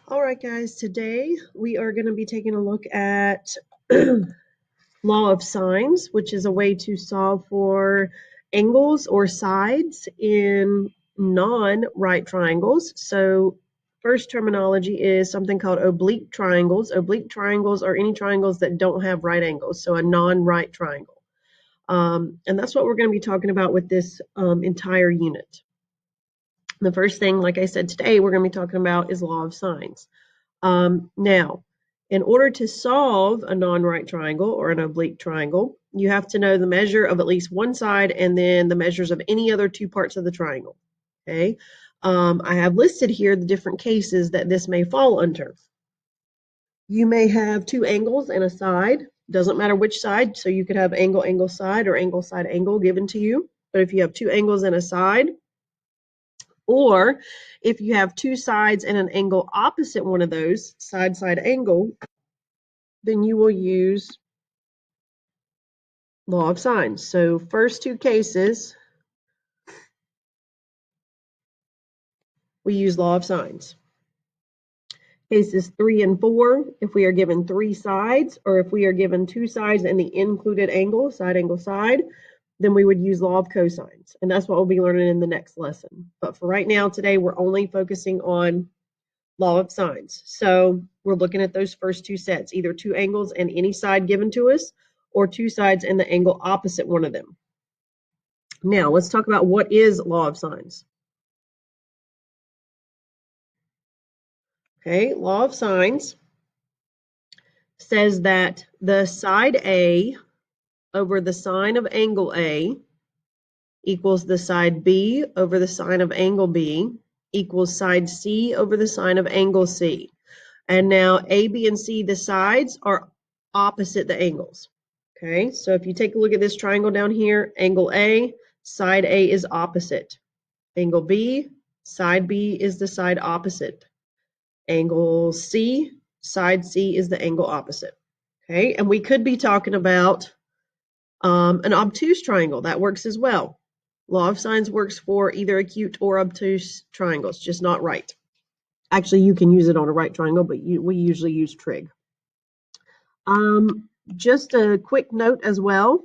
All right, guys, today we are going to be taking a look at law of sines, which is a way to solve for angles or sides in non-right triangles. So first terminology is something called oblique triangles. Oblique triangles are any triangles that don't have right angles, so a non-right triangle. And that's what we're going to be talking about with this entire unit. The first thing, like I said, today we're going to be talking about is law of sines. Now, in order to solve a non-right triangle or an oblique triangle, you have to know the measure of at least one side and then the measures of any other two parts of the triangle. Okay, I have listed here the different cases that this may fall under. You may have two angles and a side. Doesn't matter which side, so you could have angle, angle, side, or angle, side, angle given to you. But if you have two angles and a side, or if you have two sides and an angle opposite one of those, side, side, angle, then you will use law of sines. So first two cases, we use law of sines. Cases 3 and 4, if we are given three sides, or if we are given two sides and the included angle, side, angle, side, then we would use law of cosines. And that's what we'll be learning in the next lesson. But for right now, today, we're only focusing on law of sines. So we're looking at those first two sets, either two angles and any side given to us, or two sides and the angle opposite one of them. Now, let's talk about what is law of sines. Okay, law of sines says that the side A over the sine of angle A equals the side B over the sine of angle B equals side C over the sine of angle C. And now A, B, and C, the sides are opposite the angles. Okay, so if you take a look at this triangle down here, angle A, side A is opposite. Angle B, side B is the side opposite. Angle C, side C is the angle opposite. Okay, and we could be talking about an obtuse triangle. That works as well. Law of sines works for either acute or obtuse triangles, just not right. Actually, you can use it on a right triangle, but we usually use trig. Just a quick note as well.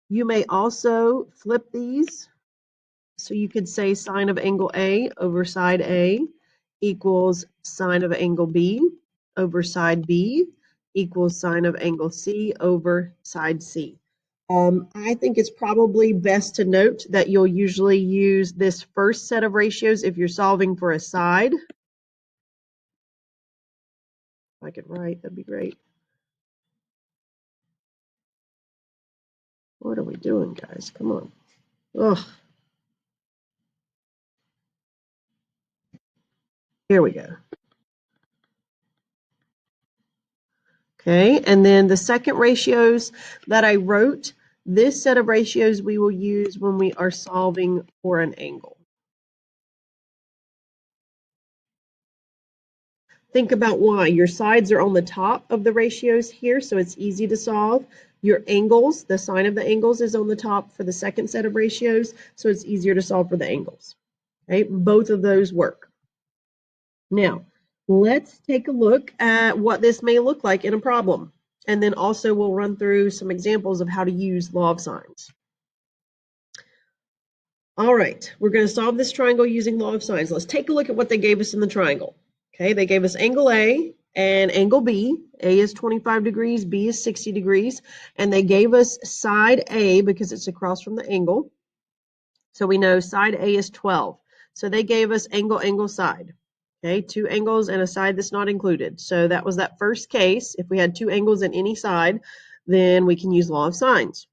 You may also flip these. So you could say sine of angle A over side A equals sine of angle B over side B equals sine of angle C over side C. I think it's probably best to note that you'll usually use this first set of ratios if you're solving for a side. If I could write, that'd be great. What are we doing, guys? Come on. Ugh. Here we go. Okay, and then the second ratios that I wrote, this set of ratios we will use when we are solving for an angle. Think about why. Your sides are on the top of the ratios here, so it's easy to solve. Your angles, the sine of the angles is on the top for the second set of ratios, so it's easier to solve for the angles. Okay, both of those work. Now, let's take a look at what this may look like in a problem. And then also we'll run through some examples of how to use law of sines. All right, we're going to solve this triangle using law of sines. Let's take a look at what they gave us in the triangle. Okay, they gave us angle A and angle B. A is 25 degrees, B is 60 degrees. And they gave us side A because it's across from the angle. So we know side A is 12. So they gave us angle, angle, side. Okay, two angles and a side that's not included. So that was that first case. If we had two angles in any side, then we can use law of sines.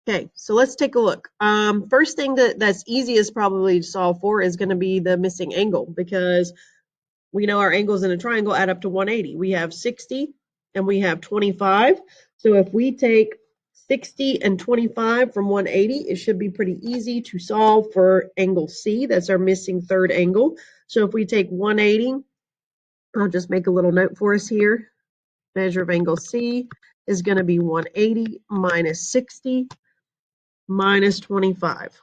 Okay, so let's take a look. First thing that's easiest probably to solve for is going to be the missing angle, because we know our angles in a triangle add up to 180. We have 60 and we have 25. So if we take 60 and 25 from 180, it should be pretty easy to solve for angle C. That's our missing third angle. So if we take 180, I'll just make a little note for us here. Measure of angle C is going to be 180 minus 60 minus 25.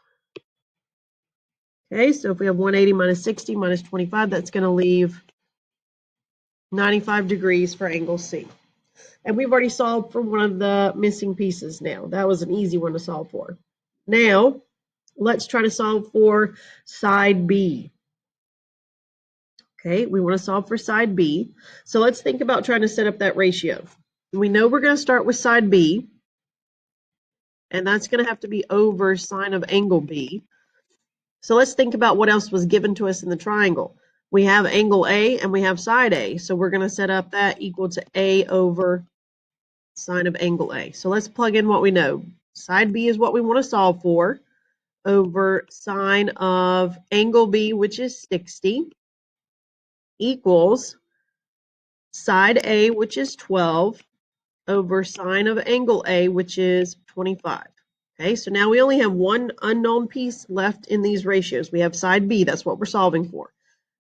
Okay, so if we have 180 minus 60 minus 25, that's going to leave 95 degrees for angle C. And we've already solved for one of the missing pieces now. That was an easy one to solve for. Now, let's try to solve for side B. Okay, we want to solve for side B. So let's think about trying to set up that ratio. We know we're going to start with side B, and that's going to have to be over sine of angle B. So let's think about what else was given to us in the triangle. We have angle A and we have side A. So we're going to set up that equal to A over sine of angle A. So let's plug in what we know. Side B is what we want to solve for, over sine of angle B, which is 60, equals side A, which is 12, over sine of angle A, which is 25. Okay, so now we only have one unknown piece left in these ratios. We have side B, that's what we're solving for.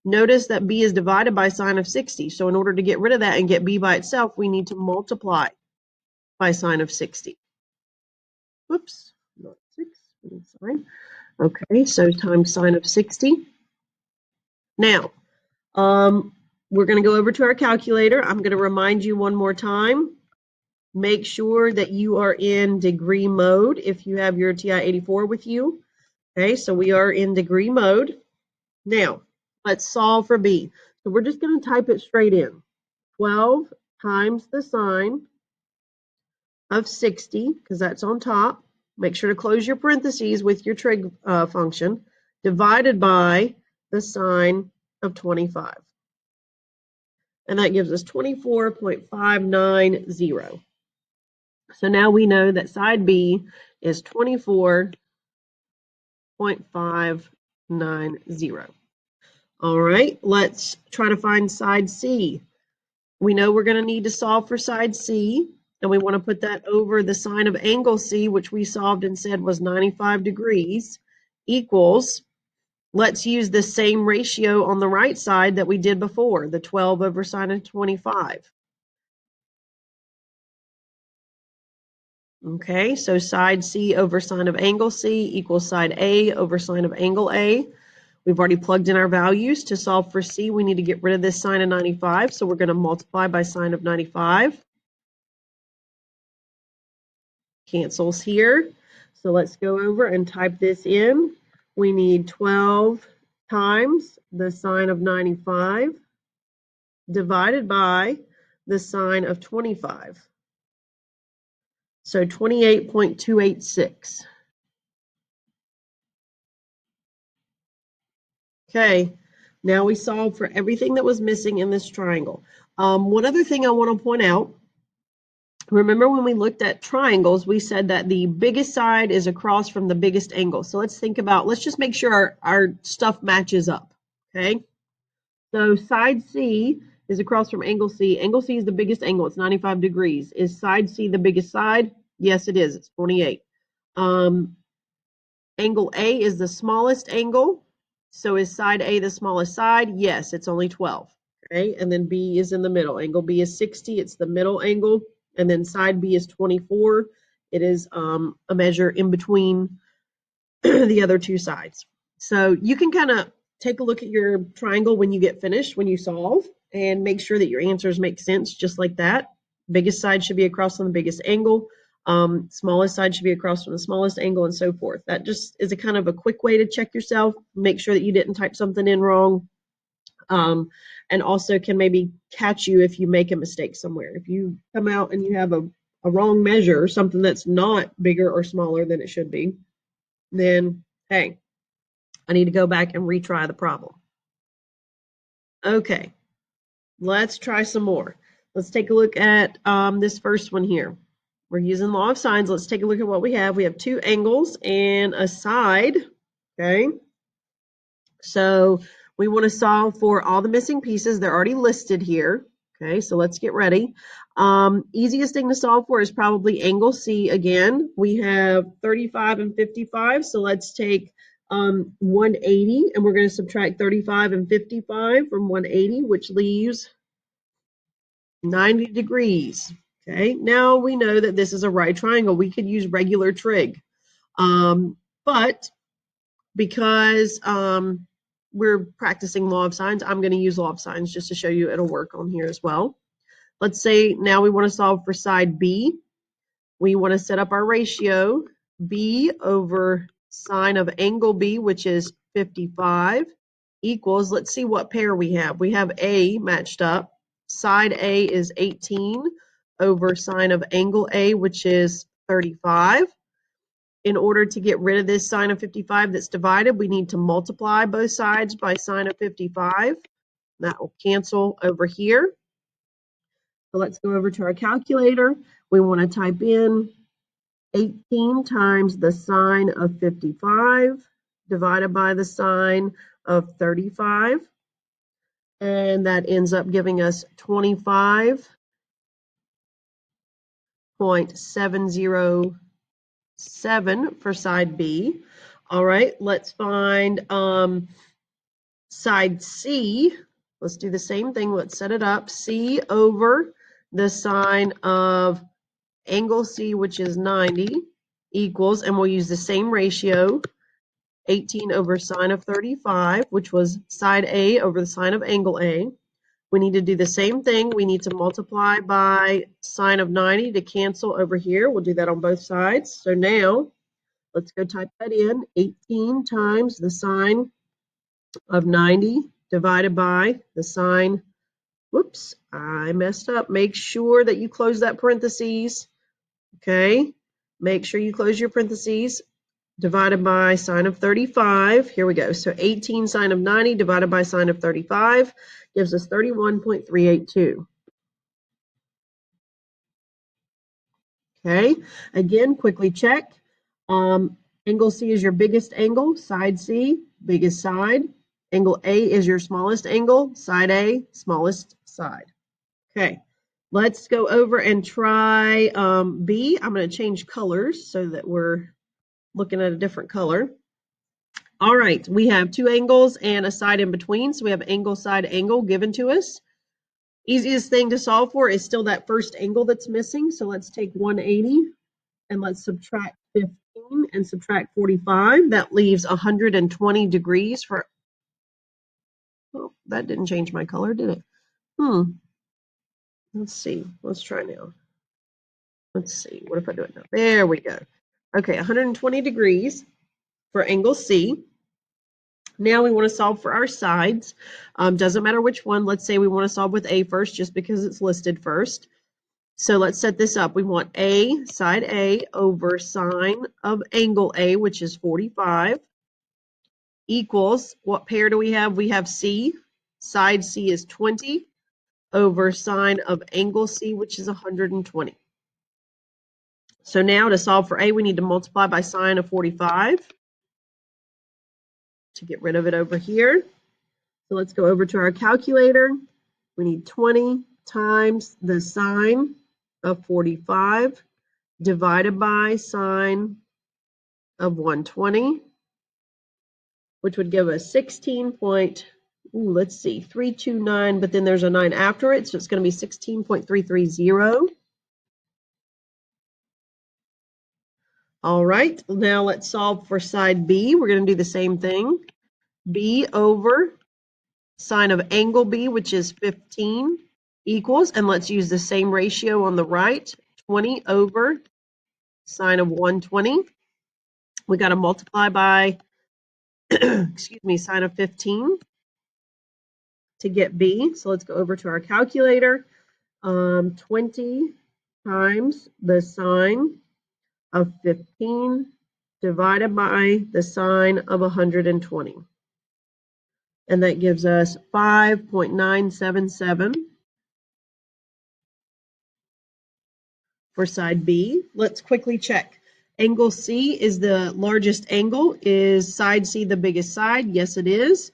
Notice that B is divided by sine of 60. So in order to get rid of that and get B by itself, we need to multiply by sine of 60. Whoops, not 6, sine. Okay, so times sine of 60. Now, we're going to go over to our calculator. I'm going to remind you one more time. Make sure that you are in degree mode if you have your TI-84 with you. Okay, so we are in degree mode. Now, let's solve for B. So we're just going to type it straight in. 12 times the sine of 60, because that's on top. Make sure to close your parentheses with your trig function, divided by the sine of 25. And that gives us 24.590. So now we know that side B is 24.590. All right, let's try to find side C. We know we're going to need to solve for side C, and we want to put that over the sine of angle C, which we solved and said was 95 degrees, equals, let's use the same ratio on the right side that we did before, the 12 over sine of 25. Okay, so side C over sine of angle C equals side A over sine of angle A. We've already plugged in our values. To solve for C, we need to get rid of this sine of 95, so we're going to multiply by sine of 95. Cancels here. So let's go over and type this in. We need 12 times the sine of 95 divided by the sine of 25. So 28.286. Okay, now we solved for everything that was missing in this triangle. One other thing I want to point out, remember when we looked at triangles, we said that the biggest side is across from the biggest angle. So let's think about, let's just make sure our stuff matches up, okay? So side C is across from angle C. Angle C is the biggest angle, it's 95 degrees. Is side C the biggest side? Yes, it is, it's 28. Angle A is the smallest angle. So is side A the smallest side? Yes, it's only 12. Okay, and then B is in the middle. Angle B is 60, it's the middle angle. And then side B is 24. It is a measure in between the other two sides. So you can kind of take a look at your triangle when you get finished, when you solve, and make sure that your answers make sense just like that. Biggest side should be across from the biggest angle. Smallest side should be across from the smallest angle, and so forth. That just is a kind of a quick way to check yourself, make sure that you didn't type something in wrong, and also can maybe catch you if you make a mistake somewhere. If you come out and you have a wrong measure, something that's not bigger or smaller than it should be, then hey, I need to go back and retry the problem. Okay, let's try some more. Let's take a look at this first one here. We're using law of sines. Let's take a look at what we have. We have two angles and a side, okay? So we want to solve for all the missing pieces. They're already listed here, okay? So let's get ready. Easiest thing to solve for is probably angle C again. We have 35 and 55, so let's take 180, and we're going to subtract 35 and 55 from 180, which leaves 90 degrees. Okay, now we know that this is a right triangle. We could use regular trig, but because we're practicing law of sines, I'm going to use law of sines just to show you it'll work on here as well. Let's say now we want to solve for side B. We want to set up our ratio B over sine of angle B, which is 55, equals, let's see what pair we have. We have A matched up. Side A is 18 over sine of angle A, which is 35. In order to get rid of this sine of 55 that's divided, we need to multiply both sides by sine of 55. That will cancel over here. So let's go over to our calculator. We want to type in 18 times the sine of 55 divided by the sine of 35. And that ends up giving us 25.707 for side B. All right, let's find side C. Let's do the same thing. Let's set it up. C over the sine of angle C, which is 90, equals, and we'll use the same ratio, 18 over sine of 35, which was side A over the sine of angle A. We need to do the same thing. We need to multiply by sine of 90 to cancel over here. We'll do that on both sides. So now, let's go type that in. 18 times the sine of 90 divided by the sine, whoops, I messed up. Make sure that you close that parentheses. Okay, make sure you close your parentheses, divided by sine of 35. Here we go. So 18 sine of 90 divided by sine of 35 gives us 31.382. Okay, again, quickly check. Angle C is your biggest angle, side C, biggest side. Angle A is your smallest angle, side A, smallest side. Okay, let's go over and try B. I'm going to change colors so that we're looking at a different color. All right, we have two angles and a side in between. So we have angle, side, angle given to us. Easiest thing to solve for is still that first angle that's missing. So let's take 180 and let's subtract 15 and subtract 45. That leaves 120 degrees for, oh, that didn't change my color, did it? Let's see. Let's try now. Let's see. What if I do it now? There we go. Okay, 120 degrees for angle C. Now we want to solve for our sides. Doesn't matter which one. Let's say we want to solve with A first just because it's listed first. So let's set this up. We want A, side A, over sine of angle A, which is 45, equals, what pair do we have? We have C. Side C is 20 over sine of angle C, which is 120. So now to solve for A, we need to multiply by sine of 45 to get rid of it over here. So let's go over to our calculator. We need 20 times the sine of 45 divided by sine of 120, which would give us 329, but then there's a 9 after it, so it's going to be 16.330. All right, now let's solve for side B. We're going to do the same thing. B over sine of angle B, which is 15, equals, and let's use the same ratio on the right, 20 over sine of 120. We got to multiply by, excuse me, sine of 15 to get B. So let's go over to our calculator. 20 times the sine of 15 divided by the sine of 120. And that gives us 5.977 for side B. Let's quickly check. Angle C is the largest angle. Is side C the biggest side? Yes, it is.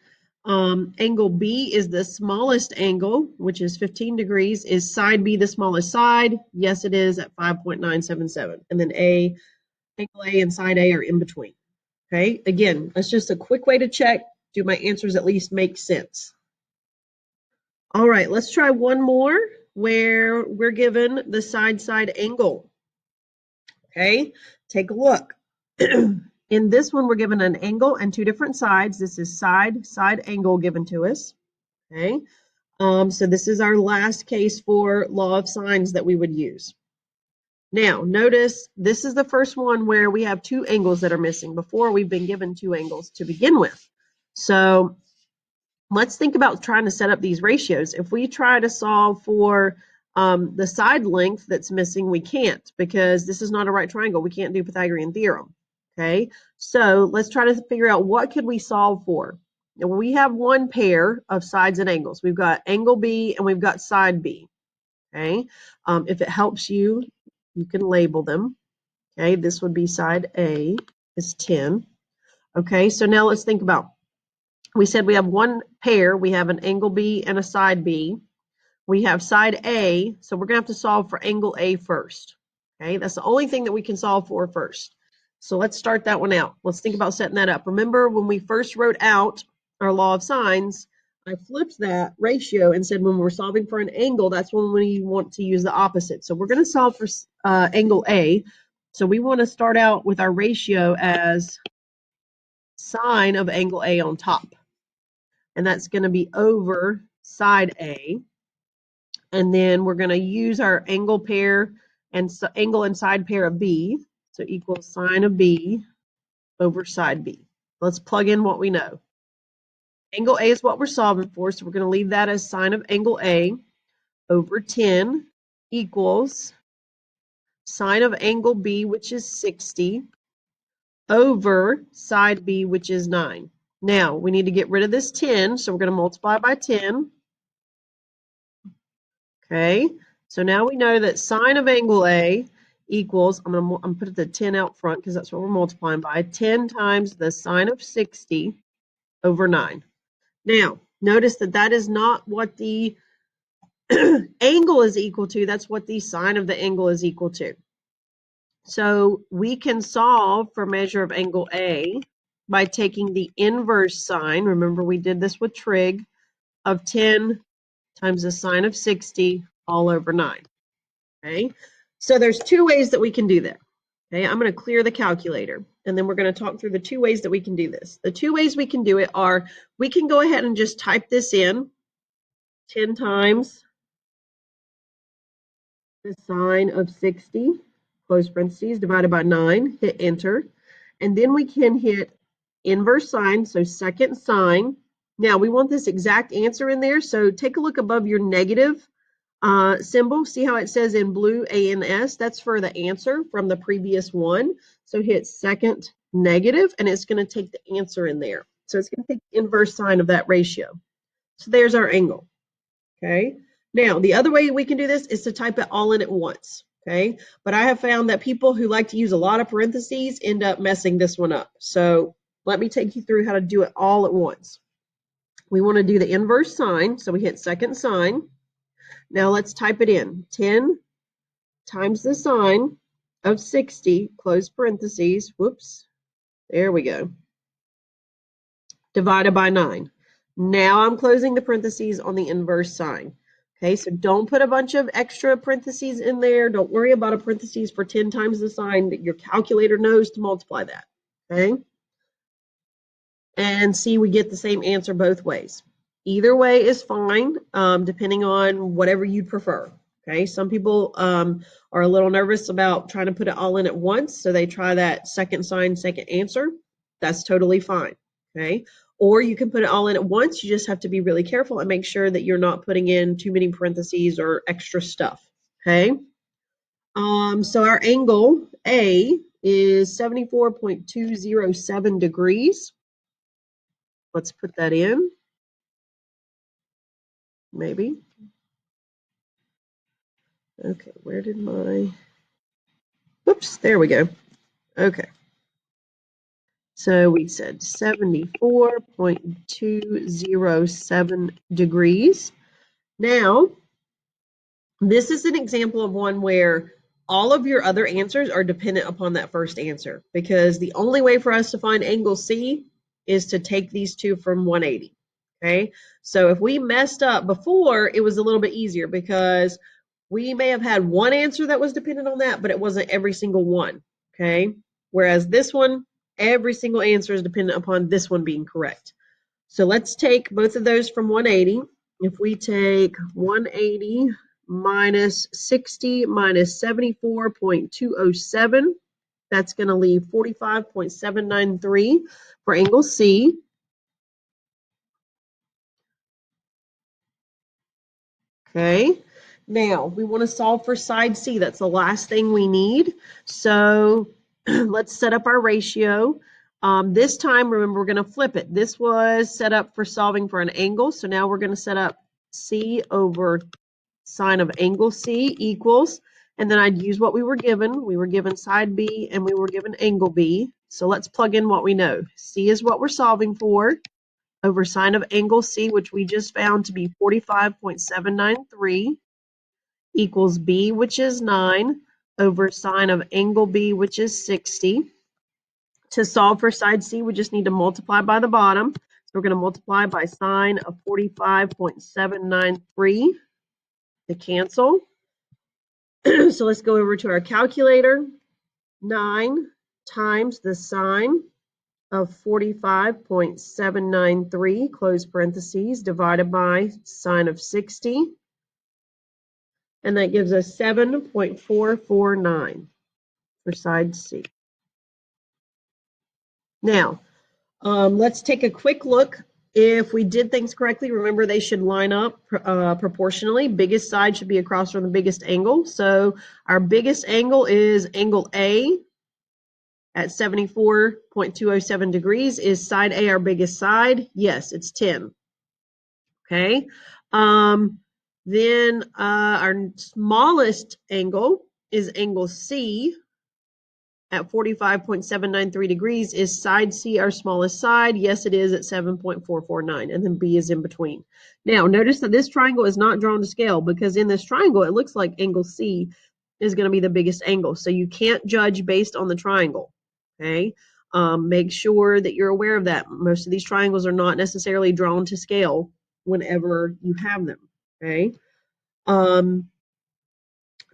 Angle B is the smallest angle, which is 15 degrees. Is side B the smallest side? Yes, it is at 5.977. And then angle A and side A are in between. Okay, again, that's just a quick way to check. Do my answers at least make sense? All right, let's try one more where we're given the side-side angle. Okay, take a look. In this one, we're given an angle and two different sides. This is side angle given to us. Okay. So this is our last case for law of sines that we would use. Now, notice this is the first one where we have two angles that are missing. Before, we've been given two angles to begin with. So let's think about trying to set up these ratios. If we try to solve for the side length that's missing, we can't, because this is not a right triangle. We can't do Pythagorean theorem. Okay, so let's try to figure out what could we solve for. Now, we have one pair of sides and angles. We've got angle B and we've got side B. Okay, if it helps you, you can label them. Okay, this would be side A is 10. Okay, so now let's think about, we said we have one pair. We have an angle B and a side B. We have side A, so we're going to have to solve for angle A first. Okay, that's the only thing that we can solve for first. So let's start that one out. Let's think about setting that up. Remember when we first wrote out our law of sines, I flipped that ratio and said when we're solving for an angle, that's when we want to use the opposite. So we're going to solve for angle A. So we want to start out with our ratio as sine of angle A on top. And that's going to be over side A. And then we're going to use our angle pair and angle and side pair of B. So equals sine of B over side B. Let's plug in what we know. Angle A is what we're solving for, so we're going to leave that as sine of angle A over 10 equals sine of angle B, which is 60, over side B, which is 9. Now, we need to get rid of this 10, so we're going to multiply by 10. Okay, so now we know that sine of angle A equals, I'm going to put the 10 out front because that's what we're multiplying by, 10 times the sine of 60 over 9. Now, notice that that is not what the angle is equal to. That's what the sine of the angle is equal to. So we can solve for measure of angle A by taking the inverse sine. Remember, we did this with trig of 10 times the sine of 60 all over 9. Okay, so there's two ways that we can do that. Okay, I'm going to clear the calculator, and then we're going to talk through the two ways that we can do this. The two ways we can do it are, we can go ahead and just type this in, 10 times the sine of 60, close parentheses, divided by 9, hit enter. And then we can hit inverse sine, so second sine. Now, we want this exact answer in there, so take a look above your negative symbol. See how it says in blue ANS? That's for the answer from the previous one. So hit second negative, and it's going to take the answer in there. So it's going to take the inverse sine of that ratio. So there's our angle. Okay. Now, the other way we can do this is to type it all in at once. Okay. But I have found that people who like to use a lot of parentheses end up messing this one up. So let me take you through how to do it all at once. We want to do the inverse sine. So we hit second sine. Now let's type it in. 10 times the sine of 60, close parentheses. Whoops. There we go. Divided by 9. Now I'm closing the parentheses on the inverse sine. Okay, so don't put a bunch of extra parentheses in there. Don't worry about a parentheses for 10 times the sine. Your calculator knows to multiply that. Okay, and see, we get the same answer both ways. Either way is fine, depending on whatever you prefer. Okay, some people are a little nervous about trying to put it all in at once, so they try that second sine, second answer. That's totally fine. Okay, or you can put it all in at once. You just have to be really careful and make sure that you're not putting in too many parentheses or extra stuff. Okay, so our angle A is 74.207 degrees. Let's put that in. Maybe. Okay, where did my, oops, there we go. Okay. So we said 74.207 degrees. Now, this is an example of one where all of your other answers are dependent upon that first answer, because the only way for us to find angle C is to take these two from 180. Okay, so if we messed up before, it was a little bit easier because we may have had one answer that was dependent on that, but it wasn't every single one. Okay, whereas this one, Every single answer is dependent upon this one being correct. So let's take both of those from 180. If we take 180 minus 60 minus 74.207, that's going to leave 45.793 for angle C. Okay, now we want to solve for side C. That's the last thing we need. So let's set up our ratio. This time, remember, we're going to flip it. This was set up for solving for an angle. So now we're going to set up C over sine of angle C equals, and then I'd use what we were given. We were given side B and we were given angle B. So let's plug in what we know. C is what we're solving for, over sine of angle C, which we just found to be 45.793, equals B, which is 9, over sine of angle B, which is 60. To solve for side C, we just need to multiply by the bottom. So we're going to multiply by sine of 45.793 to cancel. So let's go over to our calculator. 9 times the sine of 45.793, close parentheses, divided by sine of 60. And that gives us 7.449 for side C. Now, let's take a quick look. If we did things correctly, remember they should line up proportionally. Biggest side should be across from the biggest angle. So our biggest angle is angle A at 74.207 degrees. Is side A our biggest side? Yes, it's 10. Okay. Then our smallest angle is angle C at 45.793 degrees. Is side C our smallest side? Yes, it is at 7.449, and then B is in between. Now, notice that this triangle is not drawn to scale because in this triangle, it looks like angle C is going to be the biggest angle. So you can't judge based on the triangle, okay? Make sure that you're aware of that. Most of these triangles are not necessarily drawn to scale whenever you have them, okay?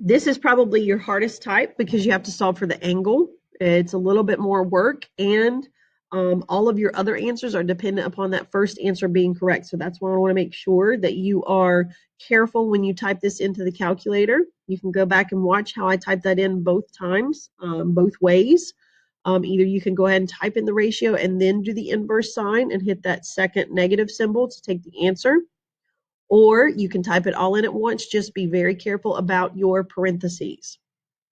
This is probably your hardest type because you have to solve for the angle. It's a little bit more work, and all of your other answers are dependent upon that first answer being correct. So that's why I want to make sure that you are careful when you type this into the calculator. You can go back and watch how I type that in both times, both ways. Either you can go ahead and type in the ratio and then do the inverse sign and hit that second negative symbol to take the answer. Or you can type it all in at once. Just be very careful about your parentheses.